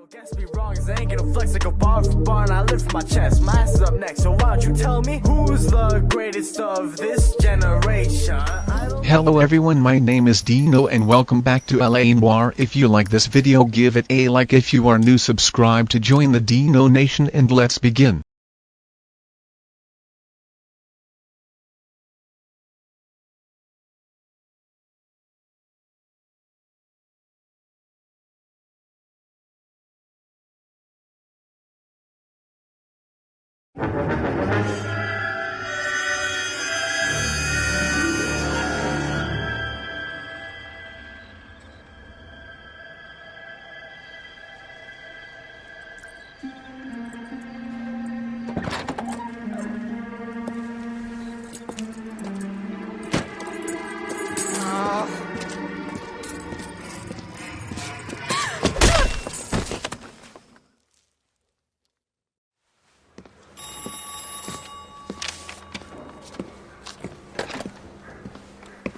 Guess me wrong, cause I ain't gonna flex like a bar for bar, and I lift my chest. My ass is up next, so why don't you tell me who's the greatest of this generation? Hello everyone, my name is Dino and welcome back to LA Noire. If you like this video, give it a like. If you are new, subscribe to join the Dino Nation, and let's begin.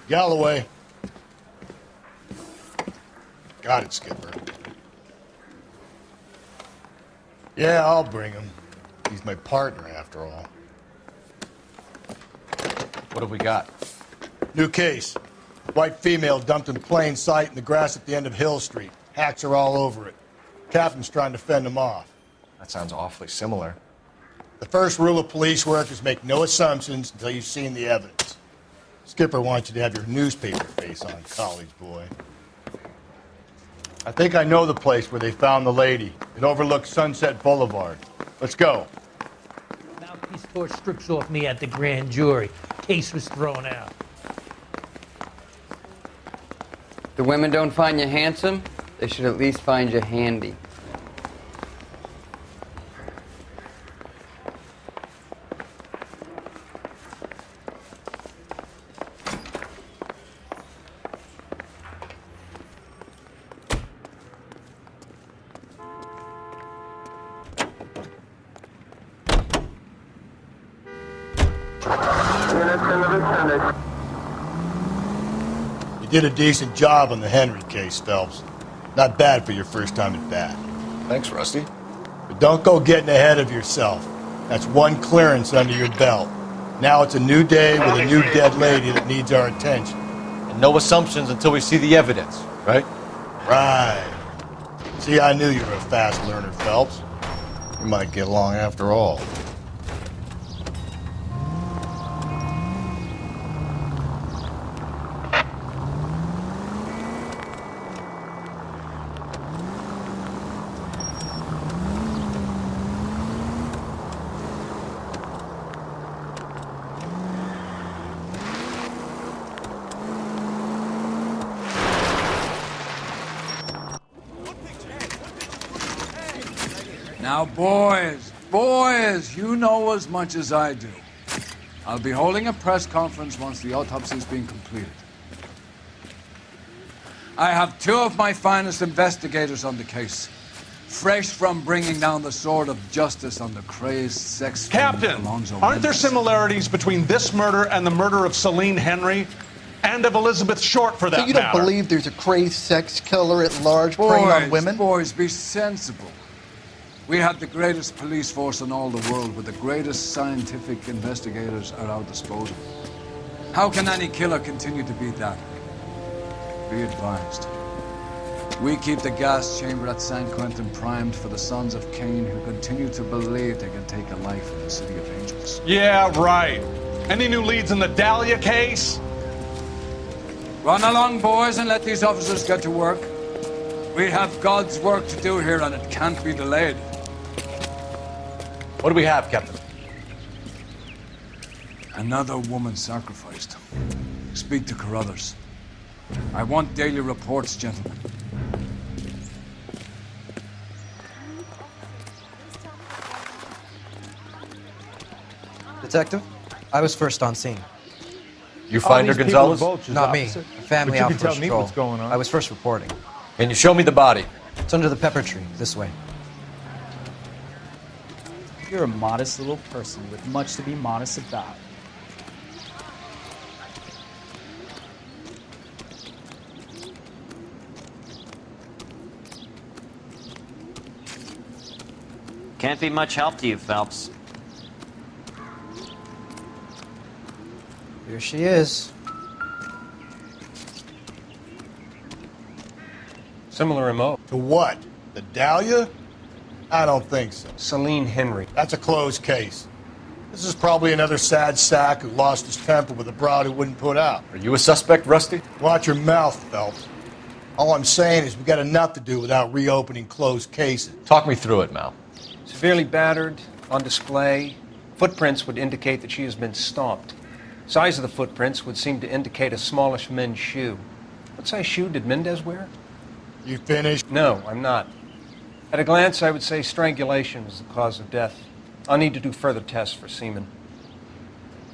Galloway. Got it, Skipper. Yeah, I'll bring him. He's my partner, after all. What have we got? New case. White female dumped in plain sight in the grass at the end of Hill Street. Hacks are all over it. Captain's trying to fend them off. That sounds awfully similar. The first rule of police work is make no assumptions until you've seen the evidence. Skipper wants you to have your newspaper face on, college boy. I think I know the place where they found the lady. It overlooks Sunset Boulevard. Let's go. Mouthpiece forced strips off me at the grand jury. Case was thrown out. The women don't find you handsome, they should at least find you handy. You did a decent job on the Henry case, Phelps. Not bad for your first time at bat. Thanks, Rusty. But don't go getting ahead of yourself. That's one clearance under your belt. Now it's a new day with a new dead lady that needs our attention. And no assumptions until we see the evidence, right? Right. See, I knew you were a fast learner, Phelps. We might get along after all. Now, boys, you know as much as I do. I'll be holding a press conference once the autopsy's been completed. I have two of my finest investigators on the case, fresh from bringing down the sword of justice on the crazed sex Captain, Alonzo aren't there Mendes. similarities between this murder and the murder of Celine Henry and of Elizabeth Short, for that So you don't matter? believe there's a crazed sex killer at large preying on women? Boys, be sensible. We have the greatest police force in all the world with the greatest scientific investigators at our disposal. How can any killer continue to be that? Be advised. We keep the gas chamber at San Quentin primed for the sons of Cain who continue to believe they can take a life in the city of angels. Yeah, right. Any new leads in the Dahlia case? Run along, boys, and let these officers get to work. We have God's work to do here, and it can't be delayed. What do we have, Captain? Another woman sacrificed. Speak to Carruthers. I want daily reports, gentlemen. Detective, I was first on scene. You find her, Gonzalez? Not me. A family out for a stroll. I was first reporting. Can you show me the body? It's under the pepper tree, this way. You're a modest little person with much to be modest about. Can't be much help to you, Phelps. Here she is. Similar MO. To what? The Dahlia? I don't think so. Celine Henry. That's a closed case. This is probably another sad sack who lost his temper with a broad who wouldn't put out. Are you a suspect, Rusty? Watch your mouth, Phelps. All I'm saying is we got enough to do without reopening closed cases. Talk me through it, Mal. Severely battered, on display. Footprints would indicate that she has been stomped. Size of the footprints would seem to indicate a smallish men's shoe. What size shoe did Mendez wear? You finished? No, I'm not. At a glance, I would say strangulation was the cause of death. I'll need to do further tests for semen.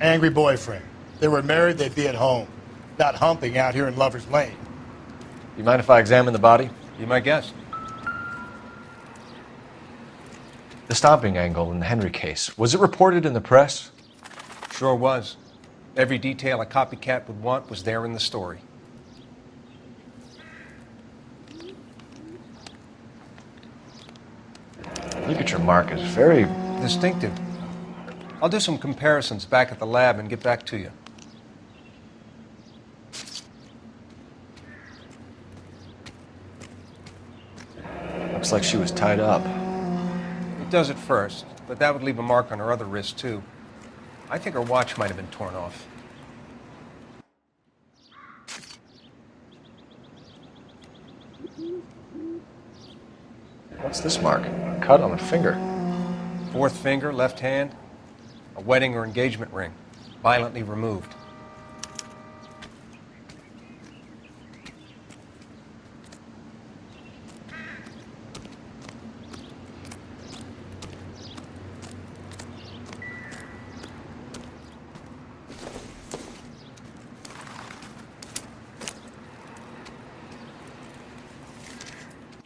Angry boyfriend. If they were married, they'd be at home. Not humping out here in Lover's Lane. You mind if I examine the body? Be my guest. The stomping angle in the Henry case, was it reported in the press? Sure was. Every detail a copycat would want was there in the story. Ligature mark is very distinctive. I'll do some comparisons back at the lab and get back to you. Looks like she was tied up. It does at first, but that would leave a mark on her other wrist, too. I think her watch might have been torn off. What's this mark? A cut on a finger. Fourth finger, left hand. A wedding or engagement ring. Violently removed.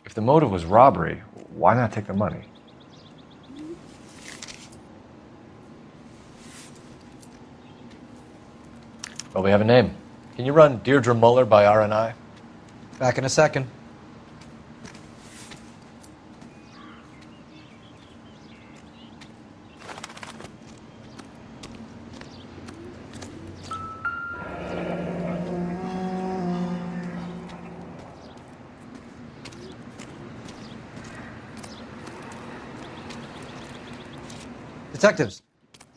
If the motive was robbery, why not take the money? Well, we have a name. Can you run Deirdre Muller by RNI? Back in a second. Detectives,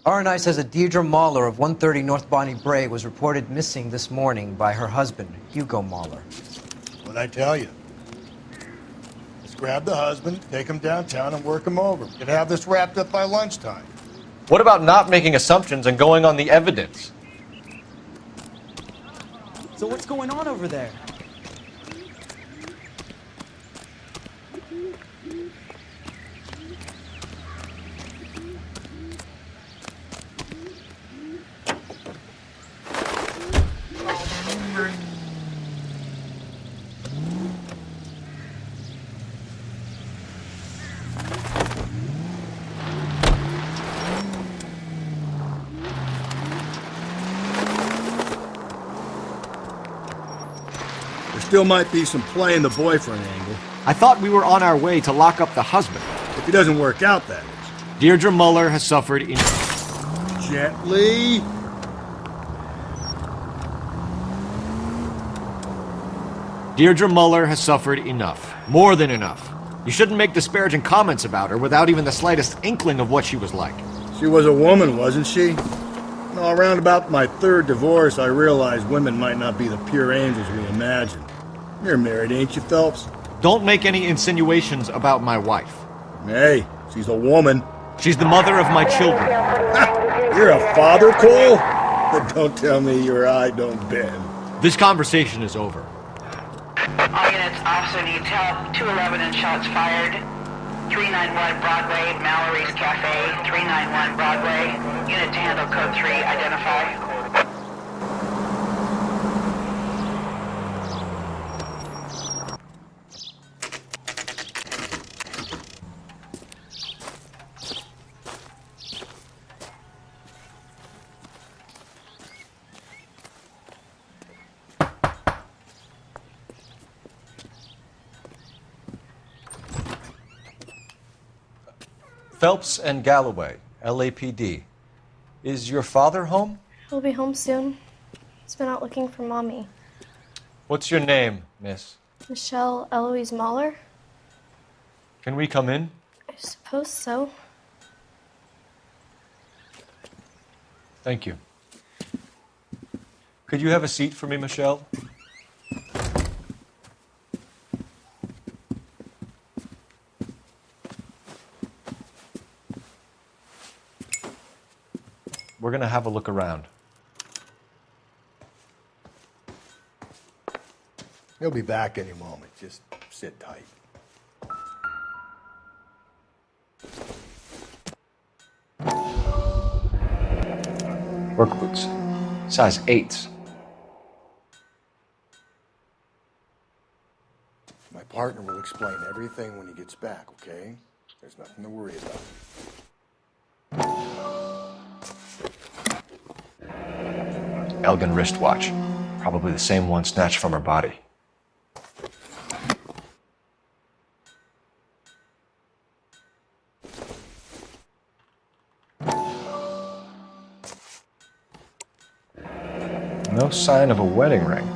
RNI says a Deirdre Mahler of 130 North Bonnie Bray was reported missing this morning by her husband, Hugo Mahler. What'd I tell you? Let's grab the husband, take him downtown, and work him over. We could have this wrapped up by lunchtime. What about not making assumptions and going on the evidence? So what's going on over there? Still might be some play in the boyfriend angle. I thought we were on our way to lock up the husband. If it doesn't work out, that is. Deirdre Muller has suffered Gently. Deirdre Muller has suffered enough. More than enough. You shouldn't make disparaging comments about her without even the slightest inkling of what she was like. She was a woman, wasn't she? No, around about my third divorce, I realized women might not be the pure angels we imagine. You're married, ain't you, Phelps? Don't make any insinuations about my wife. Hey, she's a woman. She's the mother of my children. You're a father, Cole? But don't tell me your eye don't bend. This conversation is over. All units, officer needs help. 211 and shots fired. 391 Broadway, Mallory's Cafe. 391 Broadway. Unit to handle code 3, identify. Phelps and Galloway, LAPD. Is your father home? He'll be home soon. He's been out looking for Mommy. What's your name, miss? Michelle Eloise Mahler? Can we come in? I suppose so. Thank you. Could you have a seat for me, Michelle? We're going to have a look around. He'll be back any moment. Just sit tight. Work boots. Size 8s. My partner will explain everything when he gets back, okay? There's nothing to worry about. Elgin wristwatch. Probably the same one snatched from her body. No sign of a wedding ring.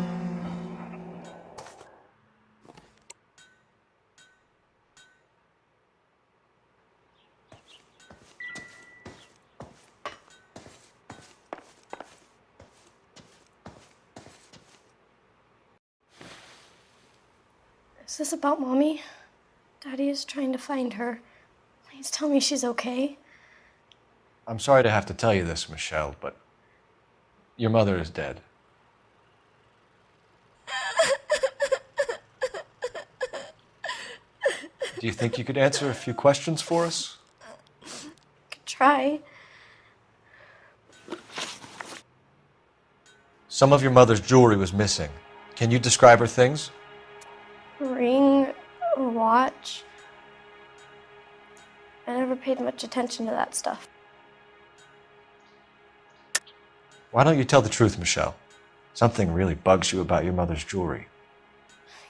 Is this about Mommy? Daddy is trying to find her. Please tell me she's okay. I'm sorry to have to tell you this, Michelle, but your mother is dead. Do you think you could answer a few questions for us? Could try. Some of your mother's jewelry was missing. Can you describe her things? A ring, a watch. I never paid much attention to that stuff. Why don't you tell the truth, Michelle? Something really bugs you about your mother's jewelry.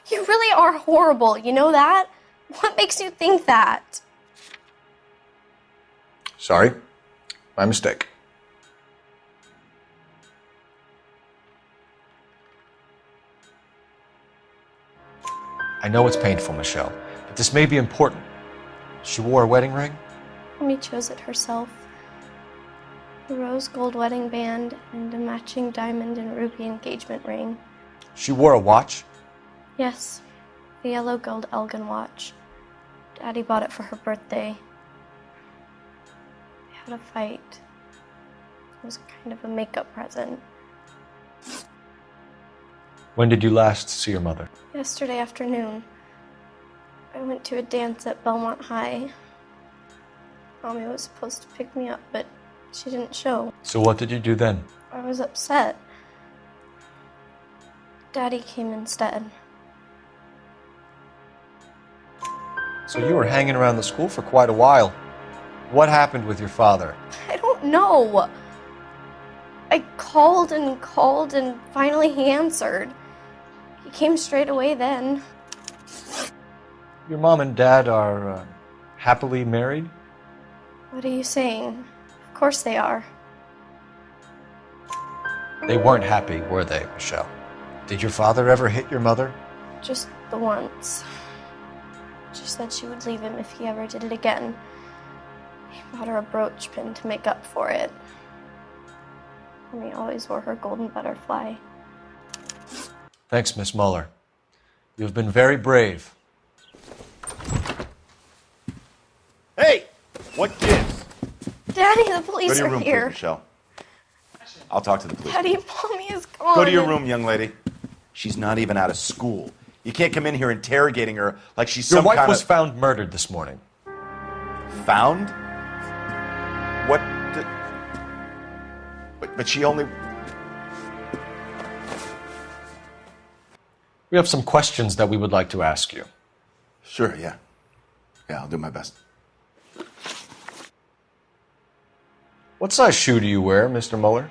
You really are horrible, you know that? What makes you think that? Sorry. My mistake. I know it's painful, Michelle, but this may be important. She wore a wedding ring? Mommy chose it herself. A rose gold wedding band and a matching diamond and ruby engagement ring. She wore a watch? Yes, the yellow gold Elgin watch. Daddy bought it for her birthday. We had a fight. It was kind of a makeup present. When did you last see your mother? Yesterday afternoon, I went to a dance at Belmont High. Mommy was supposed to pick me up, but she didn't show. So what did you do then? I was upset. Daddy came instead. So you were hanging around the school for quite a while. What happened with your father? I don't know. I called and called and finally he answered. He came straight away then. Your mom and dad are happily married? What are you saying? Of course they are. They weren't happy, were they, Michelle? Did your father ever hit your mother? Just the once. She said she would leave him if he ever did it again. He bought her a brooch pin to make up for it. And he always wore her golden butterfly. Thanks, Miss Muller. You've been very brave. Hey! What gives? Daddy, the police Go to your are room, here. please, Michelle. I'll talk to the police. Daddy, Mommy is gone. Go to your room, young lady. She's not even out of school. You can't come in here interrogating her like she's Your some wife kind was of... found murdered this morning. Found? What the... But she only... We have some questions that we would like to ask you. Sure, yeah. Yeah, I'll do my best. What size shoe do you wear, Mr. Muller?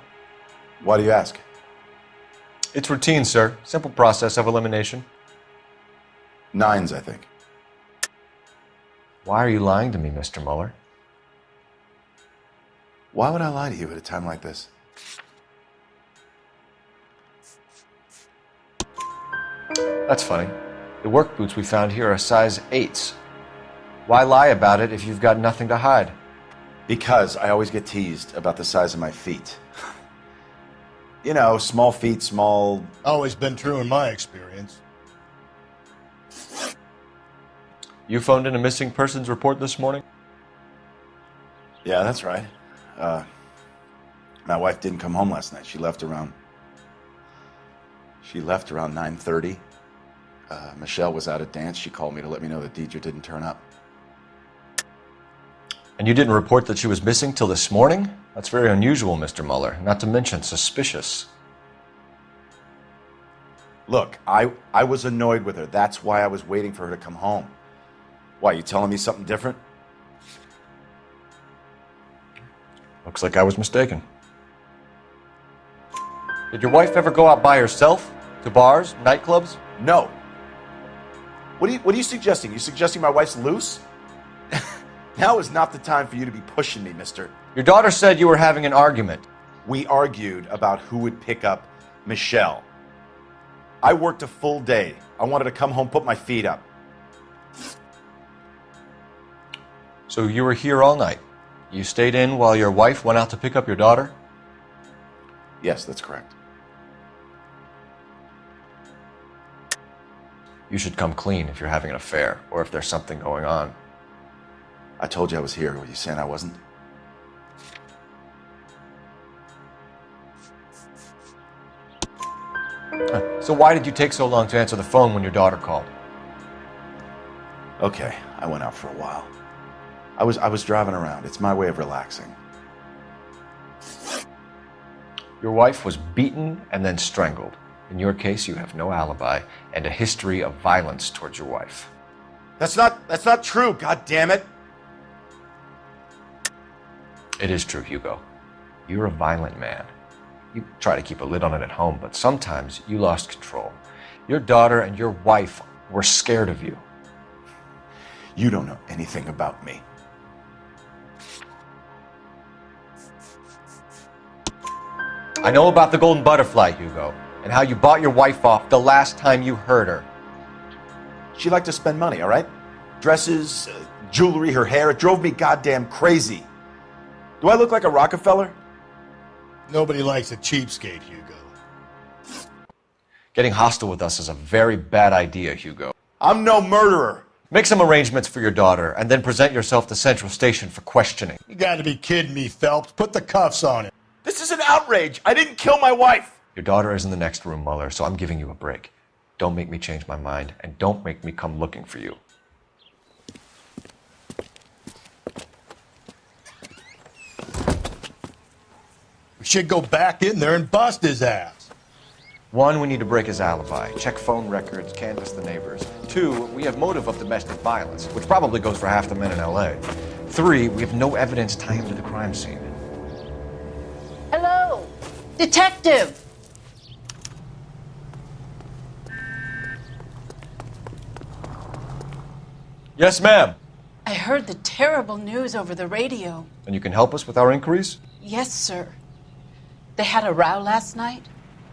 Why do you ask? It's routine, sir. Simple process of elimination. 9s, I think. Why are you lying to me, Mr. Muller? Why would I lie to you at a time like this? That's funny. The work boots we found here are size 8s. Why lie about it if you've got nothing to hide? Because I always get teased about the size of my feet. You know, small feet, small... Always been true in my experience. You phoned in a missing persons report this morning? Yeah, that's right. My wife didn't come home last night. She left around 9:30. Michelle was out at dance. She called me to let me know that Deidre didn't turn up. And you didn't report that she was missing till this morning? That's very unusual, Mr. Mueller, not to mention suspicious. Look, I was annoyed with her. That's why I was waiting for her to come home. Why, you telling me something different? Looks like I was mistaken. Did your wife ever go out by herself? To bars, nightclubs? No. What are you suggesting? You suggesting my wife's loose? Now is not the time for you to be pushing me, mister. Your daughter said you were having an argument. We argued about who would pick up Michelle. I worked a full day. I wanted to come home, put my feet up. So you were here all night? You stayed in while your wife went out to pick up your daughter? Yes, that's correct. You should come clean if you're having an affair, or if there's something going on. I told you I was here. Were you saying I wasn't? So why did you take so long to answer the phone when your daughter called? Okay, I went out for a while. I was driving around. It's my way of relaxing. Your wife was beaten and then strangled. In your case, you have no alibi and a history of violence towards your wife. That's not true, God damn it. It is true, Hugo. You're a violent man. You try to keep a lid on it at home, but sometimes you lost control. Your daughter and your wife were scared of you. You don't know anything about me. I know about the golden butterfly, Hugo, and how you bought your wife off the last time you heard her. She liked to spend money, all right? Dresses, jewelry, her hair. It drove me goddamn crazy. Do I look like a Rockefeller? Nobody likes a cheapskate, Hugo. Getting hostile with us is a very bad idea, Hugo. I'm no murderer. Make some arrangements for your daughter, and then present yourself to Central Station for questioning. You gotta be kidding me, Phelps. Put the cuffs on him. This is an outrage. I didn't kill my wife. Your daughter is in the next room, Mueller, so I'm giving you a break. Don't make me change my mind, and don't make me come looking for you. We should go back in there and bust his ass. 1, we need to break his alibi, check phone records, canvass the neighbors. 2, we have motive of domestic violence, which probably goes for half the men in LA. 3, we have no evidence tying him to the crime scene. Hello, detective. Yes, ma'am. I heard the terrible news over the radio. And you can help us with our inquiries? Yes, sir. They had a row last night.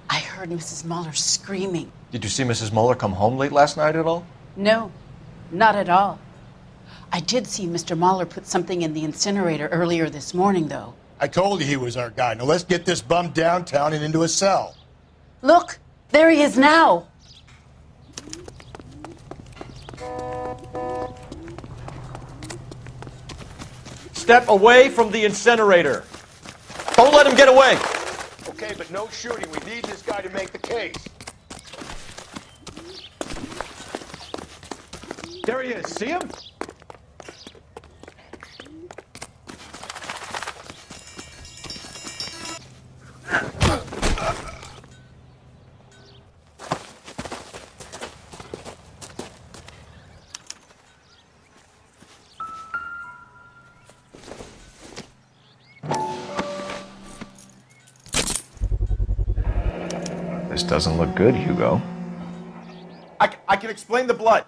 I heard Mrs. Mueller screaming. Did you see Mrs. Mueller come home late last night at all? No, not at all. I did see Mr. Mueller put something in the incinerator earlier this morning, though. I told you he was our guy. Now let's get this bum downtown and into a cell. Look, there he is now. Step away from the incinerator. Don't let him get away. Okay, but no shooting. We need this guy to make the case. There he is. See him? This doesn't look good, Hugo. I can explain the blood.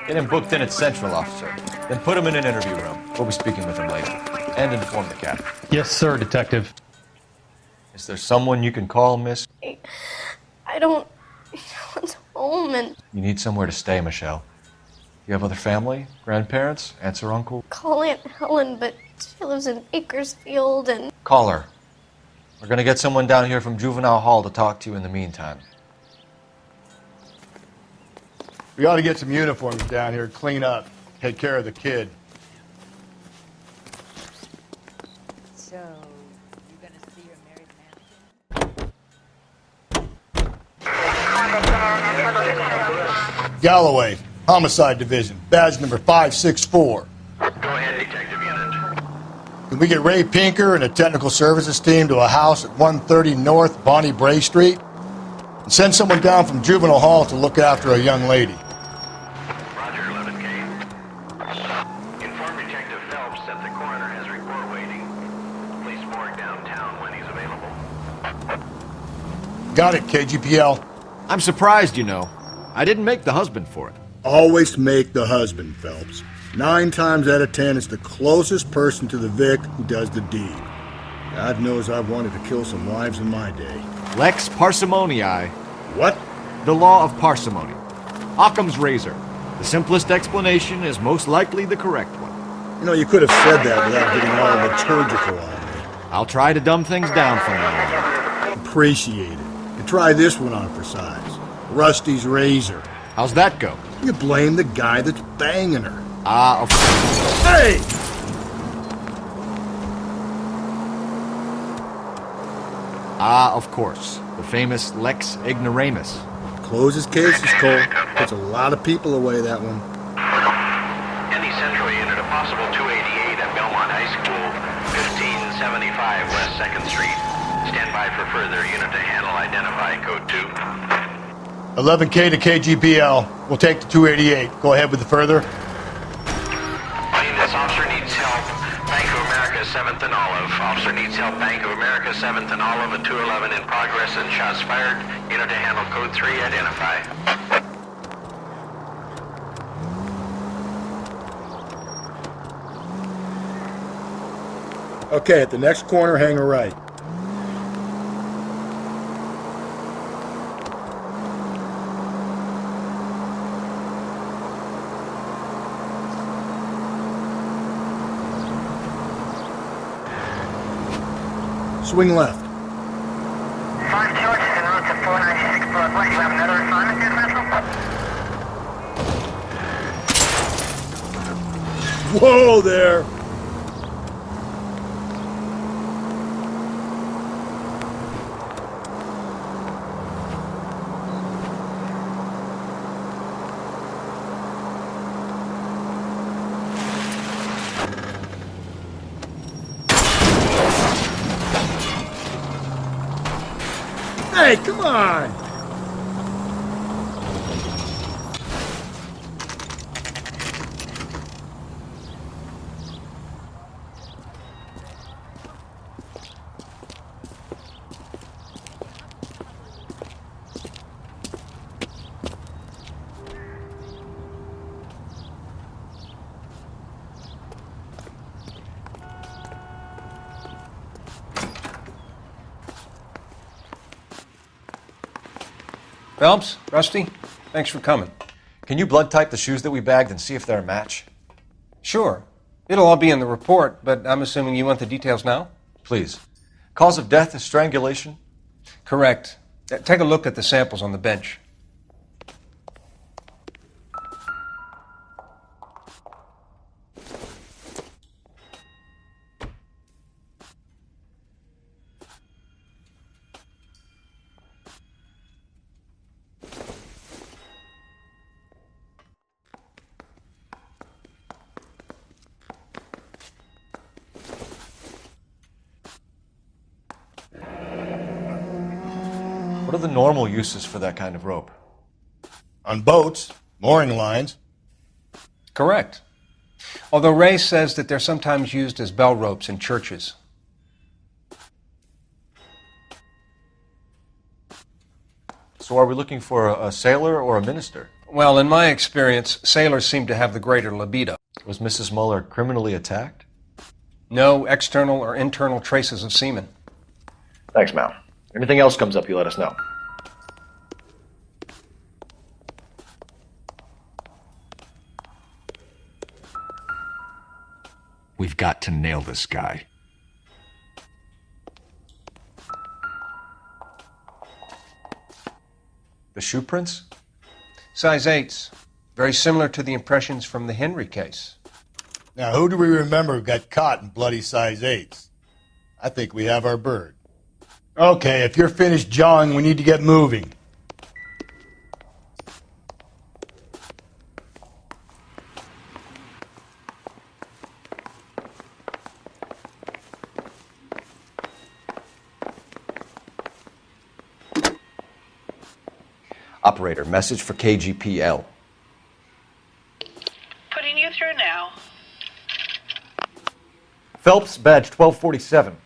Get him booked in at Central, officer. Then put him in an interview room. We'll be speaking with him later. and inform the captain. Yes, sir, Detective. Is there someone you can call, miss? I don't want home and You need somewhere to stay, Michelle. You have other family? Grandparents? Aunts or uncle? call Aunt Helen, but she lives in Bakersfield and Call her. We're gonna get someone down here from Juvenile Hall to talk to you in the meantime. We ought to get some uniforms down here, clean up, take care of the kid. So, you gonna see your married man? Galloway, Homicide Division, badge number 564. Go ahead, Detective Unit. Can we get Ray Pinker and a technical services team to a house at 130 North Bonnie Bray Street? And send someone down from Juvenile Hall to look after a young lady. Roger, 11K. Inform Detective Phelps that the coroner has report waiting. Police morgue downtown when he's available. Got it, KGPL. I'm surprised, you know. I didn't make the husband for it. Always make the husband, Phelps. 9 times out of 10, it's the closest person to the Vic who does the deed. God knows I've wanted to kill some wives in my day. Lex parsimoniae. What? The law of parsimony. Occam's razor. The simplest explanation is most likely the correct one. You know, you could have said that without getting all liturgical on me. I'll try to dumb things down for now. Appreciate it. And try this one on for size. Rusty's razor. How's that go? You blame the guy that's banging her. Ah, Hey! Of course. The famous Lex Ignoramus. Closes cases, Cole. Puts a lot of people away, that one. Any Central Unit, a possible 288 at Belmont High School, 1575 West 2nd Street. Stand by for further unit to handle. Identify code 2. 11K to KGPL. We'll take the 288. Go ahead with the further. This officer needs help. Bank of America, 7th and Olive. Officer needs help. Bank of America, 7th and Olive, at 211 in progress and shots fired. Unit to handle code 3. Identify. Okay, at the next corner, hang a right. Swing left. 5 choices en route to 496 Broadway. You have another assignment here, Central? Whoa there! Hey, come on! Phelps, Rusty, thanks for coming. Can you blood type the shoes that we bagged and see if they're a match? Sure. It'll all be in the report, but I'm assuming you want the details now? Please. Cause of death is strangulation? Correct. Take a look at the samples on the bench. What are the normal uses for that kind of rope? On boats, mooring lines. Correct. Although Ray says that they're sometimes used as bell ropes in churches. So are we looking for a sailor or a minister? Well, in my experience, sailors seem to have the greater libido. Was Mrs. Muller criminally attacked? No external or internal traces of semen. Thanks, Mal. Anything else comes up, you let us know. We've got to nail this guy. The shoe prints? Size 8s. Very similar to the impressions from the Henry case. Now, who do we remember got caught in bloody size 8s? I think we have our bird. Okay, if you're finished jawing, we need to get moving. Operator, message for KGPL. Putting you through now. Phelps, badge 1247.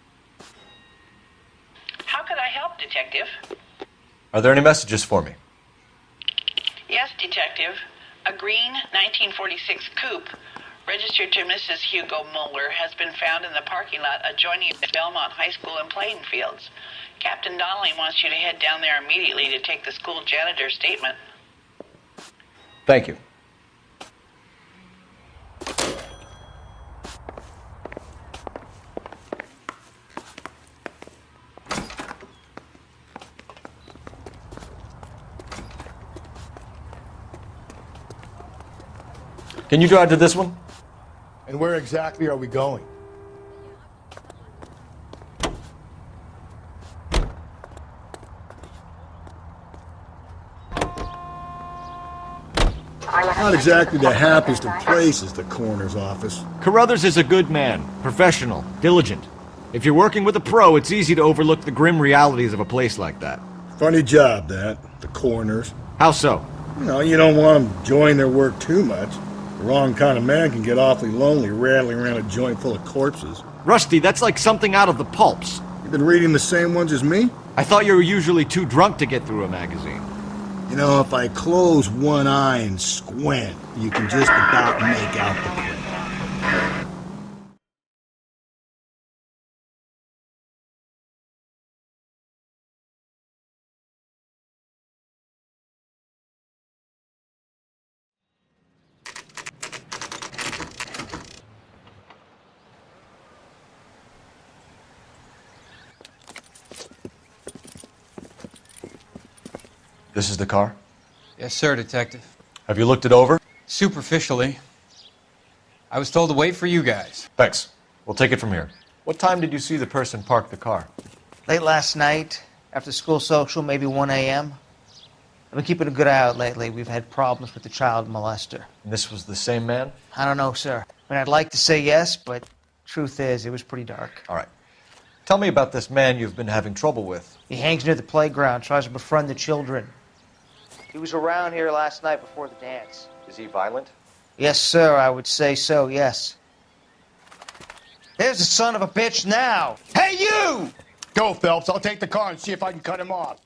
How could I help, Detective? Are there any messages for me? Yes, Detective. A green 1946 coupe, registered to Mrs. Hugo Muller, has been found in the parking lot adjoining the Belmont High School and playing fields. Captain Donnelly wants you to head down there immediately to take the school janitor's statement. Thank you. Can you drive to this one? And where exactly are we going? Not exactly the happiest of places, the coroner's office. Carruthers is a good man, professional, diligent. If you're working with a pro, it's easy to overlook the grim realities of a place like that. Funny job, that. The coroner's. How so? You don't want them enjoying their work too much. The wrong kind of man can get awfully lonely rattling around a joint full of corpses. Rusty, that's like something out of the pulps. You been reading the same ones as me? I thought you were usually too drunk to get through a magazine. If I close one eye and squint, you can just about make out the print. This is the car? Yes, sir, Detective. Have you looked it over? Superficially. I was told to wait for you guys. Thanks. We'll take it from here. What time did you see the person park the car? Late last night, after school social, maybe 1 a.m. I've been keeping a good eye out lately. We've had problems with the child molester. And this was the same man? I don't know, sir. I'd like to say yes, but truth is, it was pretty dark. All right. Tell me about this man you've been having trouble with. He hangs near the playground, tries to befriend the children. He was around here last night before the dance. Is he violent? Yes, sir, I would say so, yes. There's the son of a bitch now! Hey, you! Go, Phelps. I'll take the car and see if I can cut him off.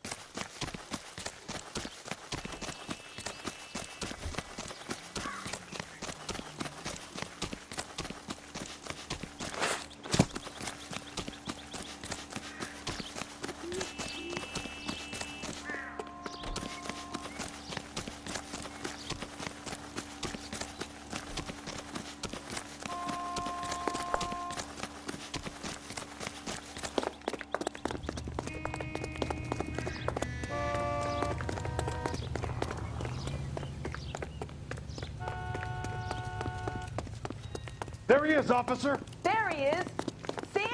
There he is, officer. There he is. Sam?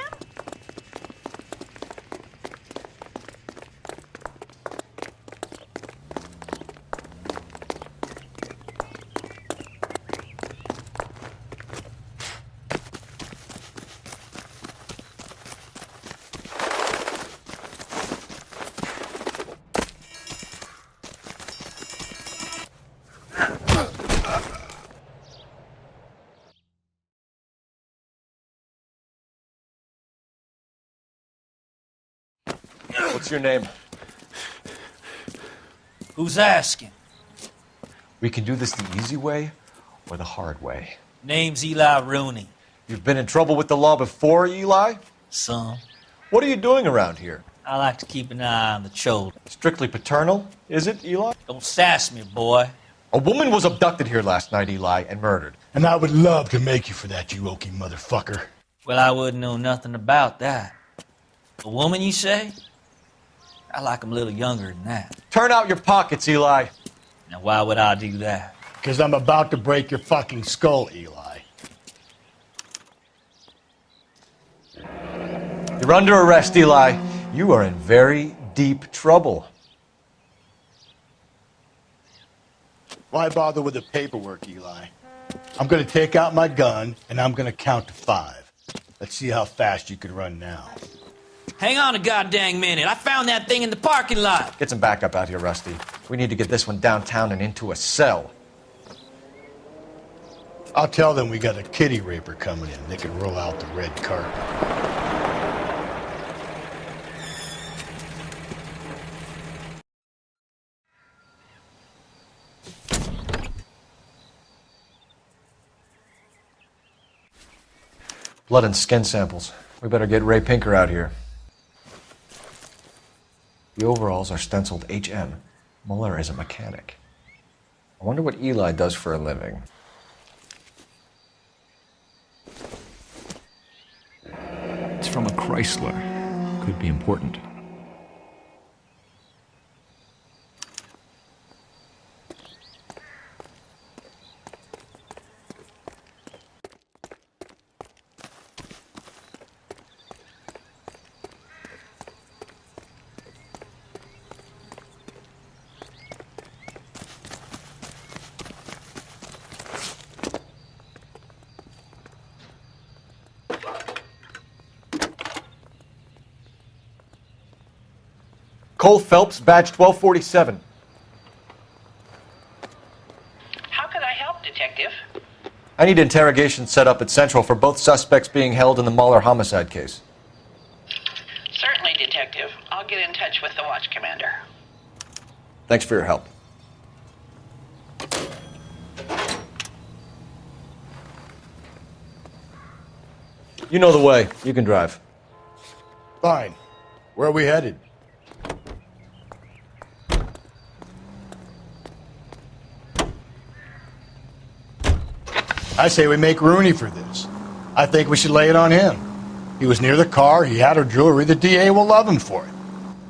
What's your name? Who's asking? We can do this the easy way or the hard way. Name's Eli Rooney. You've been in trouble with the law before, Eli? Some. What are you doing around here? I like to keep an eye on the children. Strictly paternal, is it, Eli? Don't sass me, boy. A woman was abducted here last night, Eli, and murdered. And I would love to make you for that, you oaky motherfucker. Well, I wouldn't know nothing about that. A woman, you say? I like 'em a little younger than that. Turn out your pockets, Eli. Now, why would I do that? Because I'm about to break your fucking skull, Eli. You're under arrest, Eli. You are in very deep trouble. Why bother with the paperwork, Eli? I'm going to take out my gun, and I'm going to count to 5. Let's see how fast you can run now. Hang on a goddamn minute. I found that thing in the parking lot. Get some backup out here, Rusty. We need to get this one downtown and into a cell. I'll tell them we got a kitty raper coming in. They can roll out the red carpet. Blood and skin samples. We better get Ray Pinker out here. The overalls are stenciled HM. Muller is a mechanic. I wonder what Eli does for a living. It's from a Chrysler. Could be important. Cole Phelps, badge 1247. How could I help, Detective? I need interrogation set up at Central for both suspects being held in the Mahler homicide case. Certainly, Detective. I'll get in touch with the watch commander. Thanks for your help. You know the way. You can drive. Fine. Where are we headed? I say we make Rooney for this. I think we should lay it on him. He was near the car, he had her jewelry, the DA will love him for it.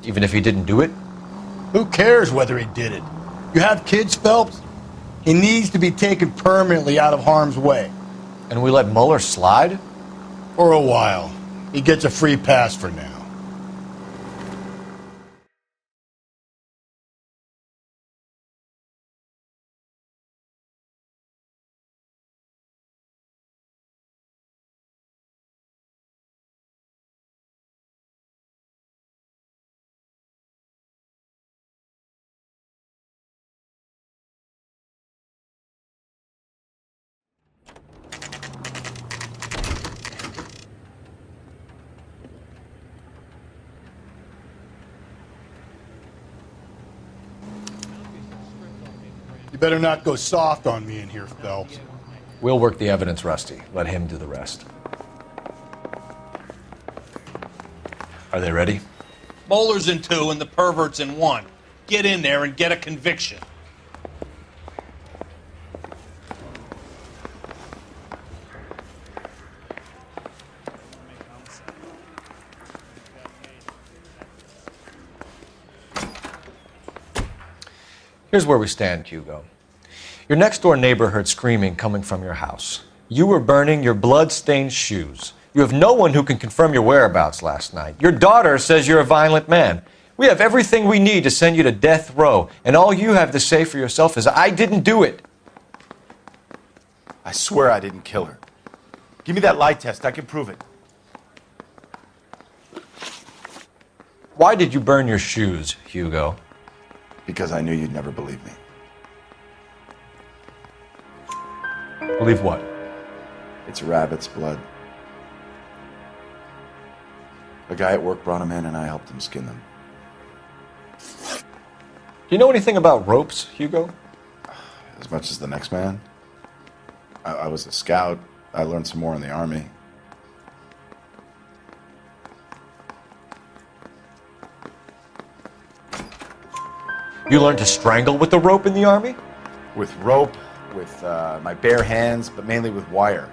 Even if he didn't do it? Who cares whether he did it? You have kids, Phelps? He needs to be taken permanently out of harm's way. And we let Muller slide? For a while. He gets a free pass for now. You better not go soft on me in here, Phelps. We'll work the evidence, Rusty. Let him do the rest. Are they ready? Bowler's in 2 and the pervert's in 1. Get in there and get a conviction. Here's where we stand, Hugo. Your next-door neighbor heard screaming coming from your house. You were burning your blood-stained shoes. You have no one who can confirm your whereabouts last night. Your daughter says you're a violent man. We have everything we need to send you to death row, and all you have to say for yourself is, I didn't do it. I swear I didn't kill her. Give me that lie test. I can prove it. Why did you burn your shoes, Hugo? Because I knew you'd never believe me. Believe what? It's rabbit's blood. A guy at work brought him in and I helped him skin them. Do you know anything about ropes, Hugo? As much as the next man. I was a scout. I learned some more in the Army. You learned to strangle with the rope in the Army? With rope, with my bare hands, but mainly with wire.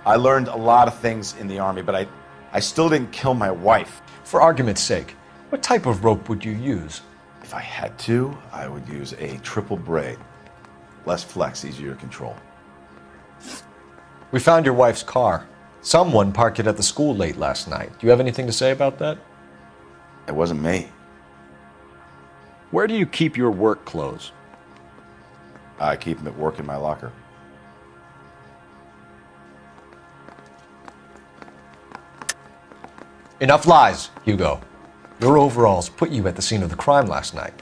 I learned a lot of things in the Army, but I still didn't kill my wife. For argument's sake, what type of rope would you use? If I had to, I would use a triple braid. Less flex, easier to control. We found your wife's car. Someone parked it at the school late last night. Do you have anything to say about that? It wasn't me. Where do you keep your work clothes? I keep them at work in my locker. Enough lies, Hugo. Your overalls put you at the scene of the crime last night.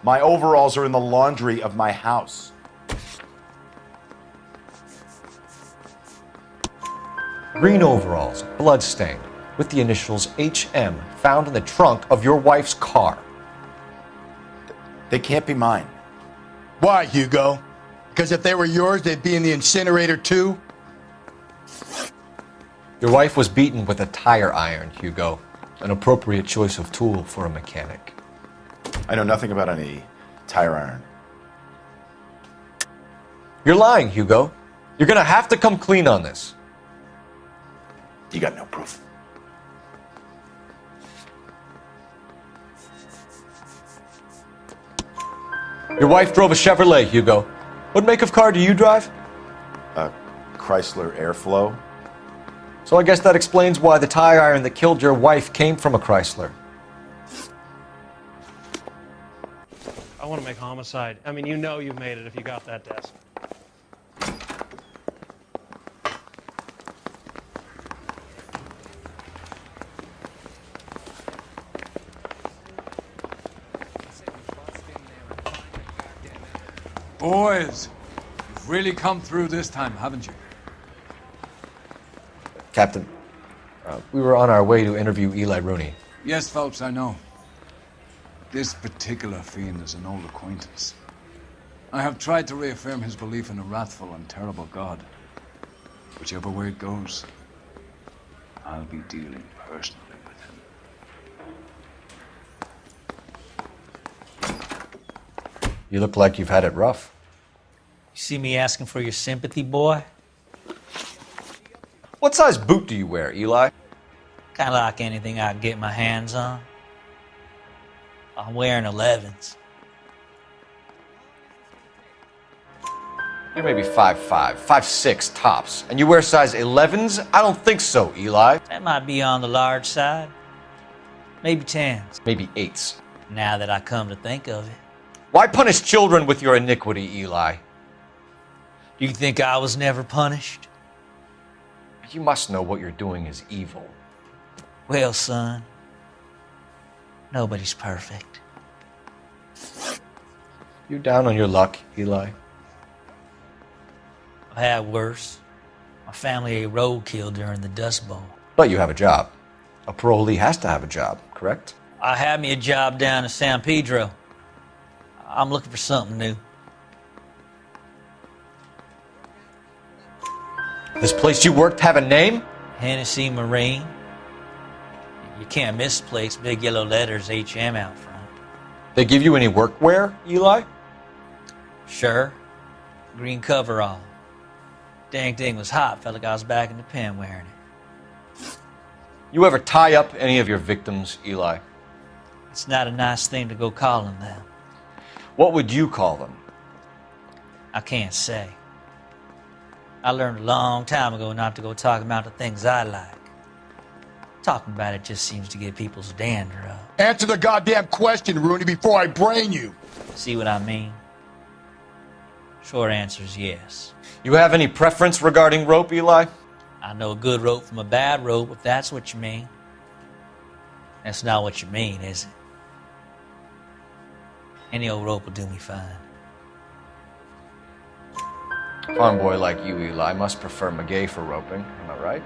My overalls are in the laundry of my house. Green overalls, bloodstained, with the initials HM found in the trunk of your wife's car. They can't be mine. Why, Hugo? Because if they were yours, they'd be in the incinerator too? Your wife was beaten with a tire iron, Hugo. An appropriate choice of tool for a mechanic. I know nothing about any tire iron. You're lying, Hugo. You're gonna have to come clean on this. You got no proof. Your wife drove a Chevrolet, Hugo. What make of car do you drive? A Chrysler Airflow. So I guess that explains why the tire iron that killed your wife came from a Chrysler. I want to make homicide. I mean, you know you've made it if you got that desk. Boys, you've really come through this time, haven't you? Captain, we were on our way to interview Eli Rooney. Yes, Phelps, I know. This particular fiend is an old acquaintance. I have tried to reaffirm his belief in a wrathful and terrible God. Whichever way it goes, I'll be dealing personally with him. You look like you've had it rough. You see me asking for your sympathy, boy? What size boot do you wear, Eli? Kind of like anything I can get my hands on. I'm wearing 11s. You're maybe 5'5", 5'6", tops. And you wear size 11s? I don't think so, Eli. That might be on the large side. Maybe 10s. Maybe 8s. Now that I come to think of it. Why punish children with your iniquity, Eli? Do you think I was never punished? You must know what you're doing is evil. Well, son, nobody's perfect. You down on your luck, Eli? I've had worse. My family ate roadkill during the Dust Bowl. But you have a job. A parolee has to have a job, correct? I had me a job down in San Pedro. I'm looking for something new. This place you worked have a name? Hennessy Marine. You can't miss the place. Big yellow letters HM out front. They give you any workwear, Eli? Sure. Green coverall. Dang thing was hot. Felt like I was back in the pen wearing it. You ever tie up any of your victims, Eli? It's not a nice thing to go calling them. What would you call them? I can't say. I learned a long time ago not to go talking about the things I like. Talking about it just seems to get people's dander up. Answer the goddamn question, Rooney, before I brain you. See what I mean? Short answer is yes. You have any preference regarding rope, Eli? I know a good rope from a bad rope, if that's what you mean. That's not what you mean, is it? Any old rope will do me fine. A farm boy like you, Eli, must prefer Magay for roping. Am I right?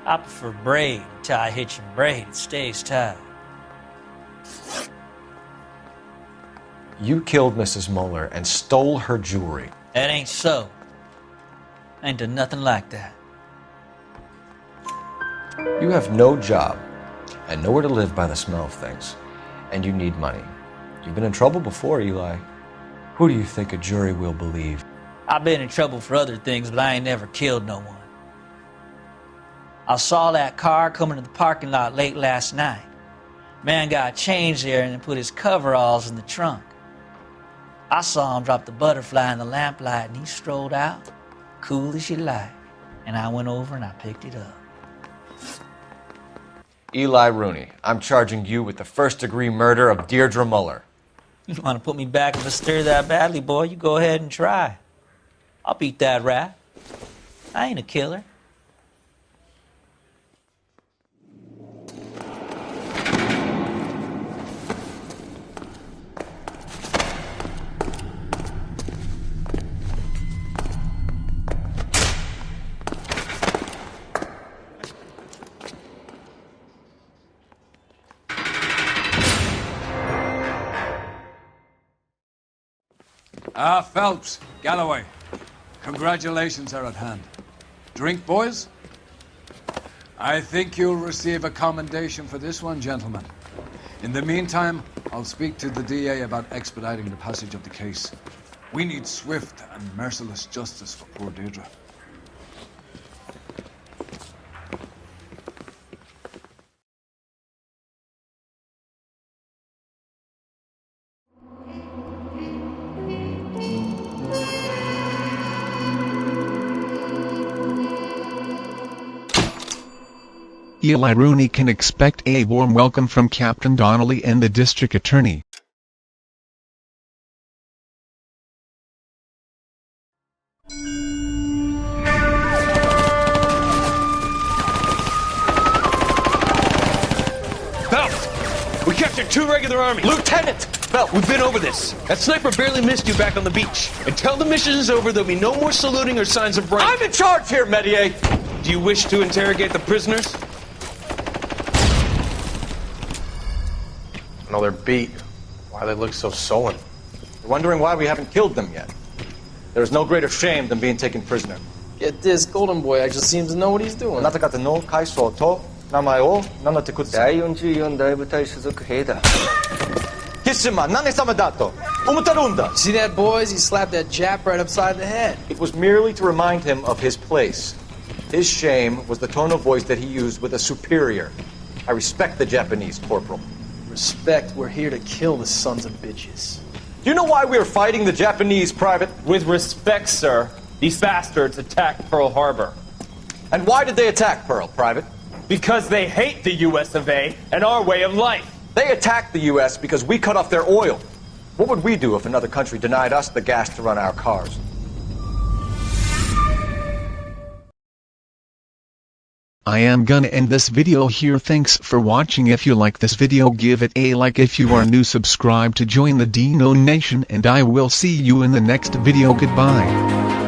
I prefer braid. Tie, hitch, and braid. It stays tied. You killed Mrs. Muller and stole her jewelry. That ain't so. I ain't done nothing like that. You have no job and nowhere to live by the smell of things, and you need money. You've been in trouble before, Eli. Who do you think a jury will believe? I've been in trouble for other things, but I ain't never killed no one. I saw that car coming to the parking lot late last night. Man got changed there and then put his coveralls in the trunk. I saw him drop the butterfly in the lamplight and he strolled out, cool as you like. And I went over and I picked it up. Eli Rooney, I'm charging you with the first-degree murder of Deirdre Muller. You want to put me back in the stir that badly, boy? You go ahead and try. I'll beat that rap. I ain't a killer. Phelps, Galloway, congratulations are at hand. Drink, boys? I think you'll receive a commendation for this one, gentlemen. In the meantime, I'll speak to the DA about expediting the passage of the case. We need swift and merciless justice for poor Deirdre. Eli Rooney can expect a warm welcome from Captain Donnelly and the District Attorney. Phelps! We captured 2 regular army. Lieutenant! Phelps, we've been over this. That sniper barely missed you back on the beach. Until the mission is over, there'll be no more saluting or signs of rank. I'm in charge here, Medier! Do you wish to interrogate the prisoners? No, they're beat. Why they look so sullen? They're wondering why we haven't killed them yet. There is no greater shame than being taken prisoner. Get this, Golden Boy actually seems to know what he's doing. あなた方の階層と名前を名乗ってください。第44大部隊所属兵だ。キスマ、何様だと思ってるんだ。 See that, boys? He slapped that Jap right upside the head. It was merely to remind him of his place. His shame was the tone of voice that he used with a superior. I respect the Japanese, Corporal. Respect, we're here to kill the sons of bitches. Do you know why we are fighting the Japanese, Private? With respect, sir, these bastards attacked Pearl Harbor. And why did they attack Pearl, Private? Because they hate the US of A and our way of life. They attacked the US because we cut off their oil. What would we do if another country denied us the gas to run our cars? I am gonna end this video here. Thanks for watching. If you like this video, give it a like. If you are new, subscribe to join the Dino Nation, and I will see you in the next video. Goodbye.